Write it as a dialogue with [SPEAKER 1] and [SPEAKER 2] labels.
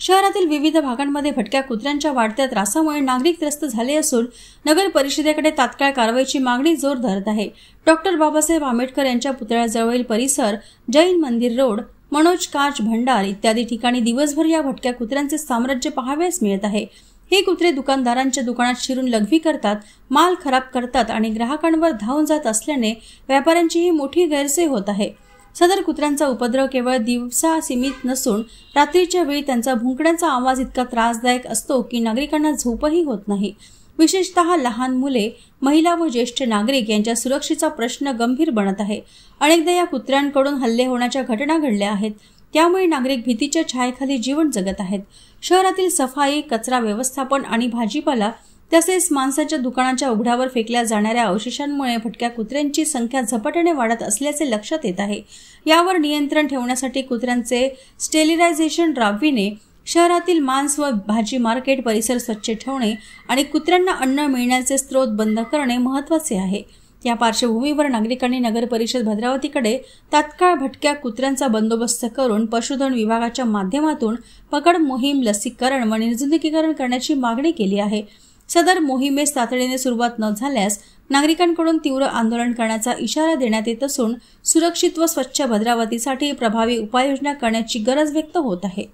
[SPEAKER 1] शहरातील विविध भागांमध्ये भटक्या कुत्र्यांच्या वाढत्या त्रासामुळे नागरिक त्रस्त झाले असून नगर परिषदेकडे तात्काळ कारवाईची मागणी जोर धरत आहे। डॉक्टर बाबासाहेब आंबेडकर यांच्या पुतळ्याजवळील परिसर, जैन मंदिर रोड, मनोज काच भंडार इत्यादी ठिकाणी दिवसभर या भटक्या कुत्र्यांचे साम्राज्य पाहावयास मिळत आहे। हे कुत्रे दुकानदारांच्या दुकानात शिरून लघवी करतात, माल खराब करतात आणि ग्राहकांवर धावून जात असल्याने व्यापाऱ्यांचीही मोठी गैरसोय होत आहे। सदर कुत्र्यांचा उपद्रव केवळ दिवसा सीमित नसून रात्रीच्या वेळी त्यांचा भुंकण्याचा आवाज इतका त्रासदायक असतो की नागरिकांना झोपही होत नाही। विशेषतः लहान मुले, महिला व ज्येष्ठ नागरिक यांच्या सुरक्षेचा प्रश्न गंभीर बनत आहे। अनेकदा या कुत्र्यांकडून हल्ले होण्याच्या घटना घडल्या आहेत, त्यामुळे नागरिक भीतीच्या छायेखाली जीवन जगत आहेत। शहरातील सफाई, कचरा व्यवस्थापन आणि भाजीपाला तसेच मांसाच्या दुकानाच्या उघड्यावर फेकल्या जाणाऱ्या अवशेषांमुळे भटक्या कुत्र्यांची संख्या झपाट्याने वाढत असल्याचे लक्षात येत आहे। यावर नियंत्रण ठेवण्यासाठी कुत्र्यांचे स्टेरिलायझेशन राबविणे, शहरातील मांस व भाजी मार्केट परिसर स्वच्छ ठेवणे आणि कुत्र्यांना अन्न मिळण्याचे स्रोत बंद करणे महत्त्वाचे आहे। या पार्श्वभूमीवर नागरिकांनी नगर परिषद भद्रावतीकडे तात्काळ भटक्या कुत्र्यांचा बंदोबस्त करून पशुधन विभागाच्या माध्यमातून पकड मोहीम, लसीकरण व निर्जंतुकीकरण करण्याची मागणी केली आहे। सदर मोहिमेस तातडीने सुरुवात न झाल्यास नागरिकांकडून तीव्र आंदोलन करण्याचा इशारा देण्यात येत असून सुरक्षित व स्वच्छ भद्रावतीसाठी प्रभावी उपाययोजना करण्याची गरज व्यक्त होत आहे।